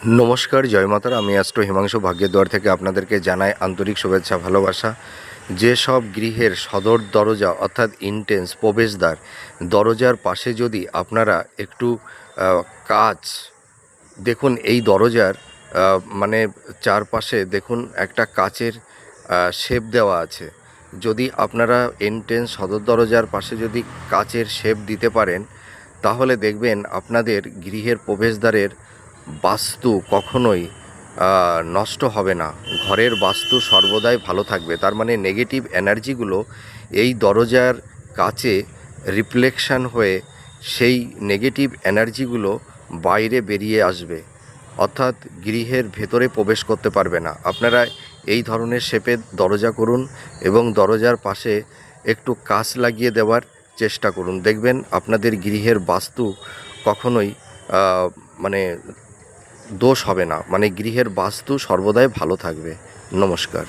নমস্কার, জয় মাতারা। আমি অ্যাস্ট্রো হিমাংশু ভাগ্যদ্বার থেকে আপনাদেরকে জানাই আন্তরিক শুভেচ্ছা, ভালোবাসা। যেসব গৃহের সদর দরজা অর্থাৎ ইন্টেন্স প্রবেশদ্বার, দরজার পাশে যদি আপনারা একটু কাচ দেখুন, এই দরজার মানে চারপাশে দেখুন একটা কাচের শেপ দেওয়া আছে। যদি আপনারা এন্ট্রেন্স সদর দরজার পাশে যদি কাচের শেপ দিতে পারেন, তাহলে দেখবেন আপনাদের গৃহের প্রবেশদ্বারের বাস্তু কখনোই নষ্ট হবে না। ঘরের বাস্তু সর্বদাই ভালো থাকবে। তার মানে নেগেটিভ এনার্জিগুলো এই দরজার কাছে রিফ্লেকশান হয়ে সেই নেগেটিভ এনার্জিগুলো বাইরে বেরিয়ে আসবে, অর্থাৎ গৃহের ভেতরে প্রবেশ করতে পারবে না। আপনারা এই ধরনের শেপের দরজা করুন এবং দরজার পাশে একটু কাঁচ লাগিয়ে দেওয়ার চেষ্টা করুন। দেখবেন আপনাদের গৃহের বাস্তু কখনোই মানে দোষ হবে না, মানে গৃহের বাস্তু সর্বদাই ভালো থাকবে। নমস্কার।